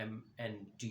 MND,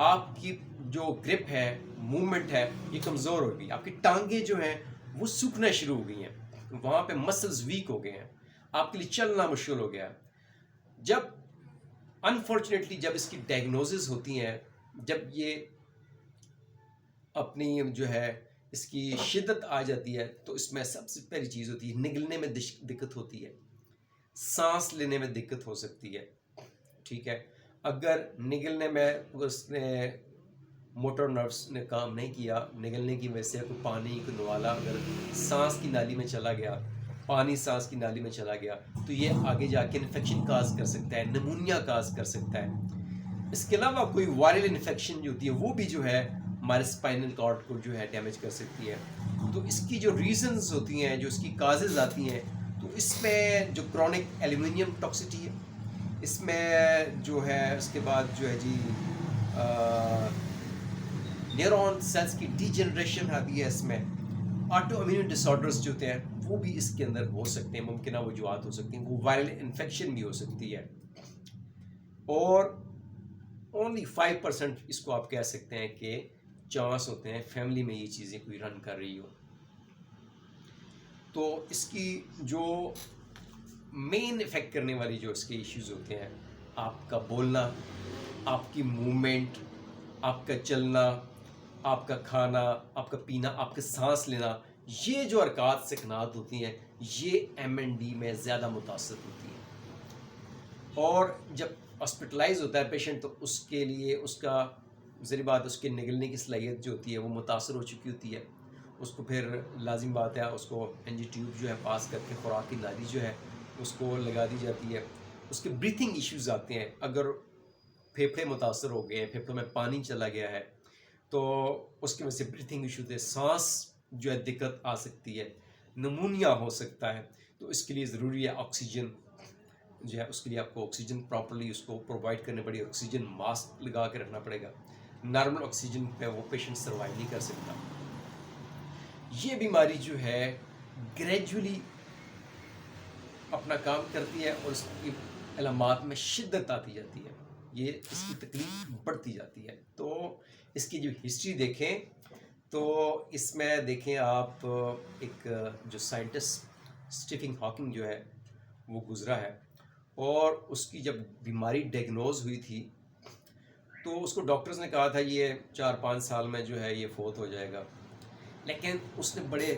آپ کی جو گرپ ہے، موومنٹ ہے، یہ کمزور ہو گئی. آپ کی ٹانگیں جو ہیں وہ سوکھنا شروع ہو گئی ہیں، وہاں پہ مسلز ویک ہو گئے ہیں، آپ کے لیے چلنا مشکل ہو گیا. جب انفارچونیٹلی جب اس کی ڈائگنوزز ہوتی ہیں، جب یہ اپنی جو ہے اس کی شدت آ جاتی ہے، تو اس میں سب سے پہلی چیز ہوتی ہے نگلنے میں دقت ہوتی ہے، سانس لینے میں دقت ہو سکتی ہے. ٹھیک ہے، اگر نگلنے میں اس نے موٹر نروس نے کام نہیں کیا، نگلنے کی وجہ سے کوئی پانی کوئی نوالا اگر سانس کی نالی میں چلا گیا، پانی سانس کی نالی میں چلا گیا، تو یہ آگے جا کے انفیکشن کاز کر سکتا ہے، نمونیا کاز کر سکتا ہے. اس کے علاوہ کوئی وائرل انفیکشن جو ہوتی ہے وہ بھی جو ہے ہمارے اسپائنل کارڈ کو جو ہے ڈیمیج کر سکتی ہے. تو اس کی جو ریزنز ہوتی ہیں، جو اس کی کازز آتی ہیں، تو اس میں جو کرونک ایلومینیم ٹاکسٹی ہے، اس میں جو ہے اس کے بعد جو ہے جی نیورون سیلز کی ڈی جنریشن آتی ہے، اس میں آٹو امیون ڈس آرڈرز جو ہوتے ہیں وہ بھی اس کے اندر ہو سکتے ہیں، ممکنہ وجوہات ہو سکتی ہیں، وہ وائرل انفیکشن بھی ہو سکتی ہے. اور اونلی 5% اس کو آپ کہہ سکتے ہیں کہ چانس ہوتے ہیں فیملی میں یہ چیزیں کوئی رن کر رہی ہو. تو اس کی جو مین افیکٹ کرنے والی جو اس کے ایشوز ہوتے ہیں، آپ کا بولنا، آپ کی موومنٹ، آپ کا چلنا، آپ کا کھانا، آپ کا پینا، آپ کا سانس لینا، یہ جو حرکات سکنات ہوتی ہیں یہ MND میں زیادہ متاثر ہوتی ہیں. اور جب ہاسپٹلائز ہوتا ہے پیشنٹ تو اس کے لیے اس کا ذری بات اس کے نگلنے کی صلاحیت جو ہوتی ہے وہ متاثر ہو چکی ہوتی ہے. اس کو پھر لازم بات ہے اس کو NG ٹیوب جو ہے پاس کر کے خوراک کی نالی جو ہے اس کو لگا دی جاتی ہے. اس کے بریتھنگ ایشوز آتے ہیں، اگر پھیپھڑے متاثر ہو گئے ہیں، پھیپھڑوں میں پانی چلا گیا ہے تو اس کی وجہ سے بریتھنگ ایشو ہوتے ہیں، سانس جو ہے دقت آ سکتی ہے، نمونیا ہو سکتا ہے. تو اس کے لیے ضروری ہے آکسیجن جو ہے، اس کے لیے آپ کو آکسیجن پراپرلی اس کو پرووائڈ کرنی پڑے گی، آکسیجن ماسک لگا کے رکھنا پڑے گا. نارمل آکسیجن پہ وہ پیشنٹ سروائیو نہیں کر سکتا. یہ بیماری جو ہے گریجولی اپنا کام کرتی ہے اور اس کی علامات میں شدت آتی جاتی ہے، یہ اس کی تکلیف بڑھتی جاتی ہے. تو اس کی جو ہسٹری دیکھیں تو اس میں دیکھیں آپ ایک جو سائنٹسٹ اسٹیفن ہاکنگ جو ہے وہ گزرا ہے، اور اس کی جب بیماری ڈائگنوز ہوئی تھی تو اس کو ڈاکٹرز نے کہا تھا یہ 4-5 سال میں جو ہے یہ فوت ہو جائے گا. لیکن اس نے بڑے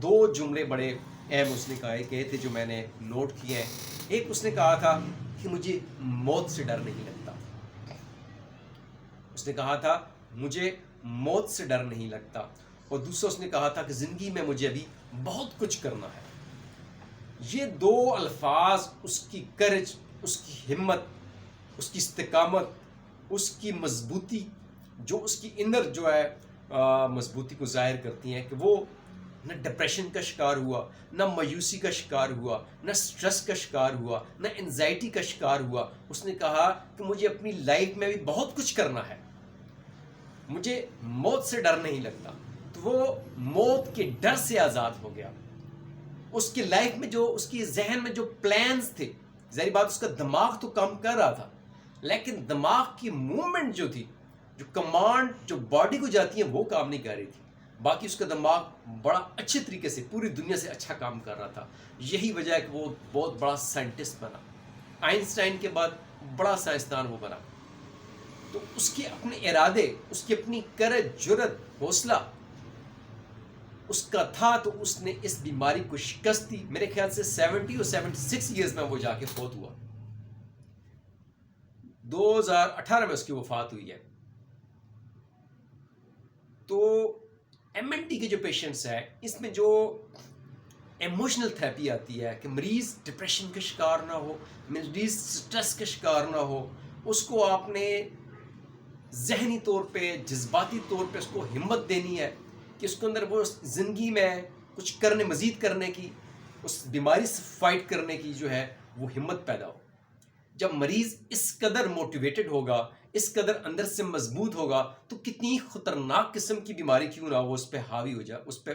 2 جملے بڑے اہم اس نے کہے تھے جو میں نے نوٹ کیے ہیں. ایک اس نے کہا تھا کہ مجھے موت سے ڈر نہیں لگتا. اس نے کہا تھا مجھے موت سے ڈر نہیں لگتا. اور دوسرا اس نے کہا تھا کہ زندگی میں مجھے ابھی بہت کچھ کرنا ہے. یہ 2 الفاظ اس کی کرج، اس کی ہمت، اس کی استقامت، اس کی مضبوطی، جو اس کی اندر جو ہے مضبوطی کو ظاہر کرتی ہیں کہ وہ نہ ڈپریشن کا شکار ہوا، نہ مایوسی کا شکار ہوا، نہ سٹریس کا شکار ہوا، نہ انزائٹی کا شکار ہوا. اس نے کہا کہ مجھے اپنی لائف میں بھی بہت کچھ کرنا ہے، مجھے موت سے ڈر نہیں لگتا. تو وہ موت کے ڈر سے آزاد ہو گیا. اس کی لائف میں جو اس کی ذہن میں جو پلانز تھے، ظاہر بات اس کا دماغ تو کام کر رہا تھا لیکن دماغ کی موومنٹ جو تھی، جو کمانڈ جو باڈی کو جاتی ہے وہ کام نہیں کر رہی تھی. باقی اس کا دماغ بڑا اچھے طریقے سے پوری دنیا سے اچھا کام کر رہا تھا. یہی وجہ ہے کہ وہ بہت بڑا سائنٹسٹ بنا. آئنسٹائن کے بعد بڑا سائنسدان وہ بنا. تو اس کے اپنے ارادے، اس کی اپنی کرج، جرت، حوصلہ اس کا تھا، تو اس نے اس بیماری کو شکست دی. میرے خیال سے 70 اور 76 ایئرز میں وہ جا کے فوت ہوا. 2018 میں اس کی وفات ہوئی ہے. تو MND کے جو پیشنٹس ہیں اس میں جو ایموشنل تھراپی آتی ہے کہ مریض ڈپریشن کا شکار نہ ہو، مریض سٹریس کا شکار نہ ہو، اس کو آپ نے ذہنی طور پہ، جذباتی طور پہ اس کو ہمت دینی ہے کہ اس کے اندر وہ زندگی میں کچھ کرنے، مزید کرنے کی، اس بیماری سے فائٹ کرنے کی جو ہے وہ ہمت پیدا ہو. جب مریض اس قدر موٹیویٹڈ ہوگا، اس قدر اندر سے مضبوط ہوگا، تو کتنی خطرناک قسم کی بیماری کیوں نہ وہ اس پہ حاوی ہو جائے، اس پہ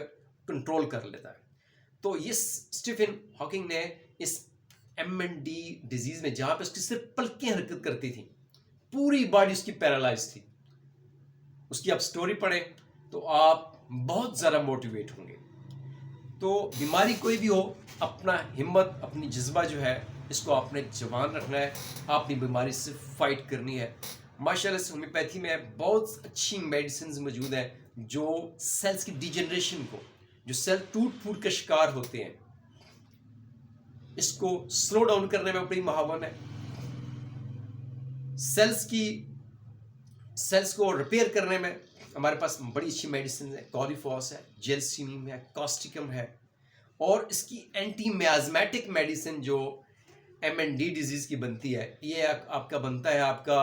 کنٹرول کر لیتا ہے. تو یہ اسٹیفن ہاکنگ نے اس MND ڈیزیز میں، جہاں پہ اس کی صرف پلکیں حرکت کرتی تھیں، پوری باڈی اس کی پیرالائز تھی. اس کی آپ سٹوری پڑھیں تو آپ بہت زیادہ موٹیویٹ ہوں گے. تو بیماری کوئی بھی ہو، اپنا ہمت، اپنی جذبہ جو ہے اس کو آپ نے جوان رکھنا ہے. آپ اپنی بیماری سے فائٹ کرنی ہے. ماشاءاللہ سے ہومیوپیتھی میں بہت اچھی میڈیسنز موجود ہیں جو سیلز کی ڈی جنریشن کو، جو سیل ٹوٹ پھوٹ کا شکار ہوتے ہیں، اس کو سلو ڈاؤن کرنے میں بڑی معاون ہے. سیلز کو ریپیئر کرنے میں ہمارے پاس بڑی اچھی میڈیسن ہے. کولیفاس ہے، جیلسینیم ہے، کاسٹیکم ہے، اور اس کی اینٹی میازمیٹک میڈیسن جو MND ڈیزیز کی بنتی ہے، یہ آپ کا بنتا ہے آپ کا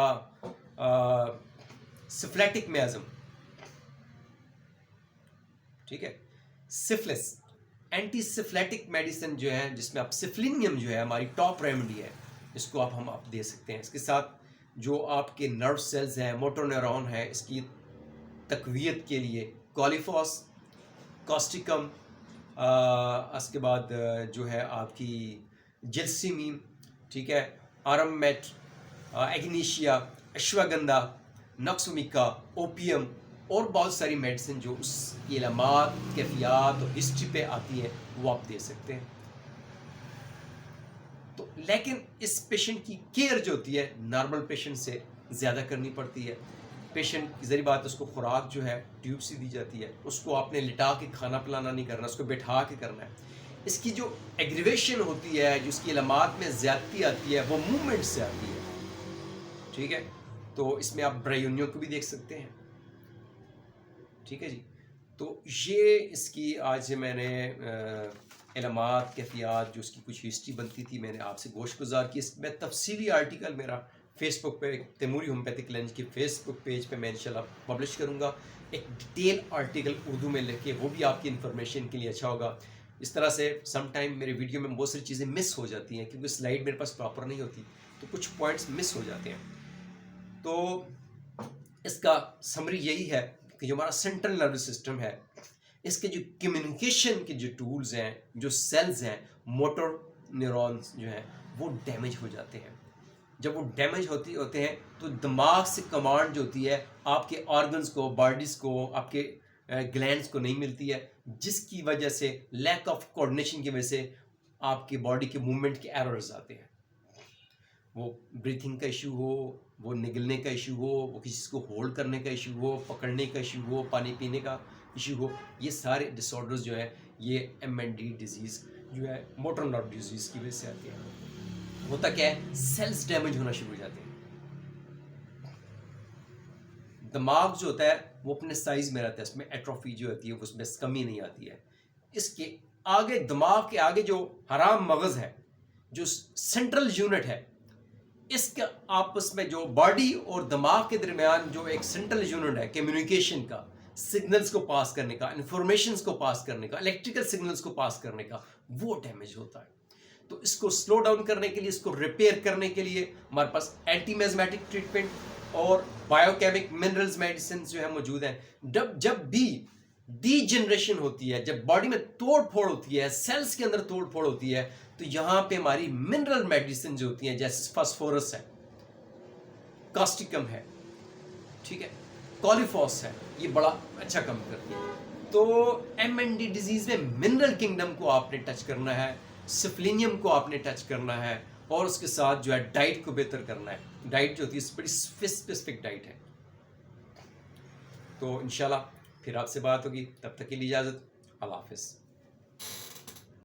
سفلیٹک میازم، ٹھیک ہے، سفلس. اینٹی سفلیٹک میڈیسن جو ہے جس میں آپ سفلینیم جو ہے ہماری ٹاپ ریمیڈی ہے، اس کو ہم دے سکتے ہیں. اس کے ساتھ جو آپ کے نرو سیلز ہیں، موٹر نیورون ہے، اس کی تقویت کے لیے کولیفاس، کاسٹیکم، اس کے بعد جو ہے آپ کی جلسیمیم، ٹھیک ہے، آرم میٹ، ایگنیشیا، اشواگندھا، نکسومیکا، اوپیم، اور بہت ساری میڈیسن جو اس کی علامات، کیفیات اور ہسٹری پہ آتی ہیں وہ آپ دے سکتے ہیں. تو لیکن اس پیشنٹ کی کیئر جو ہوتی ہے نارمل پیشنٹ سے زیادہ کرنی پڑتی ہے. پیشنٹ کی ذریعہ بات، اس کو خوراک جو ہے ٹیوب سے دی جاتی ہے. اس کو آپ نے لٹا کے کھانا پلانا نہیں کرنا، اس کو بٹھا کے کرنا ہے. اس کی جو ایگریویشن ہوتی ہے، جو اس کی علامات میں زیادتی آتی ہے، وہ موومنٹ سے آتی ہے، ٹھیک ہے. تو اس میں آپ برائیونیوں کو بھی دیکھ سکتے ہیں، ٹھیک ہے جی. تو یہ اس کی آج میں نے علامات، کیفیات، جو اس کی کچھ ہسٹری بنتی تھی، میں نے آپ سے گوشت گزار کی. اس میں تفصیلی آرٹیکل میرا فیس بک پہ، تیموری ہومیوپیتھک کلینج کے فیس بک پیج پہ میں انشاءاللہ پبلش کروں گا. ایک ڈیٹیل آرٹیکل اردو میں لکھ کے، وہ بھی آپ کی انفارمیشن کے لیے اچھا ہوگا. اس طرح سے سم ٹائم میرے ویڈیو میں بہت ساری چیزیں مس ہو جاتی ہیں کیونکہ سلائیڈ میرے پاس پراپر نہیں ہوتی، تو کچھ پوائنٹس مس ہو جاتے ہیں. تو اس کا سمری یہی ہے کہ جو ہمارا سینٹرل نروس سسٹم ہے، اس کے جو کمیونیکیشن کے جو ٹولز ہیں، جو سیلز ہیں، موٹر نیورونز جو ہیں، وہ ڈیمیج ہو جاتے ہیں. جب وہ ڈیمیج ہوتے ہیں تو دماغ سے کمانڈ جو ہوتی ہے آپ کے آرگنز کو، باڈیز کو، آپ کے گلینڈز کو نہیں ملتی ہے، جس کی وجہ سے لیک آف کوآرڈینیشن کی وجہ سے آپ کی باڈی کے موومنٹ کے ایررز آتے ہیں. وہ بریتھنگ کا ایشو ہو، وہ نگلنے کا ایشو ہو، وہ کسی چیز کو ہولڈ کرنے کا ایشو ہو، پکڑنے کا ایشو ہو، پانی پینے کا ایشو ہو، یہ سارے ڈس آرڈرز جو ہے یہ MND ڈیزیز جو ہے موٹر نرو ڈیزیز کی وجہ سے آتے ہیں. ہوتا کیا ہے، سیلز ڈیمیج ہونا شروع ہو جاتے ہیں. دماغ جو ہوتا ہے وہ اپنے سائز میں رہتا ہے، اس میں ایٹروفی جو ہوتی ہے اس میں کمی نہیں آتی ہے. اس کے آگے، دماغ کے آگے جو حرام مغز ہے، جو سینٹرل یونٹ ہے، اس کا آپس میں جو باڈی اور دماغ کے درمیان جو ایک سینٹرل یونٹ ہے کمیونیکیشن کا، سگنلز کو پاس کرنے کا، انفارمیشنز کو پاس کرنے کا، الیکٹریکل سگنلز کو پاس کرنے کا، وہ ڈیمیج ہوتا ہے. تو اس کو سلو ڈاؤن کرنے کے لیے، اس کو ریپیئر کرنے کے لیے ہمارے پاس اینٹی میزمیٹک ٹریٹمنٹ اور بایو کیمک منرلز میڈیسنز جو ہے موجود ہیں. جب بھی ڈی جنریشن ہوتی ہے، جب باڈی میں توڑ پھوڑ ہوتی ہے، سیلز کے اندر توڑ پھوڑ ہوتی ہے، تو یہاں پہ ہماری منرل میڈیسن جو ہوتی ہیں، جیسے فاسفورس ہے، کاسٹیکم ہے، ٹھیک ہے، کولیفاس ہے، یہ بڑا اچھا کام کرتی ہے. تو MND ڈیزیز میں منرل کنگڈم کو آپ نے ٹچ کرنا ہے، سفلینیم کو آپ نے ٹچ کرنا ہے، اور اس کے ساتھ جو ہے ڈائٹ کو بہتر کرنا ہے. ڈائٹ جو ہوتی ہے بڑی اسپیسیفک ڈائٹ ہے. تو انشاءاللہ پھر آپ سے بات ہوگی، تب تک کے لیے اجازت، اللہ حافظ.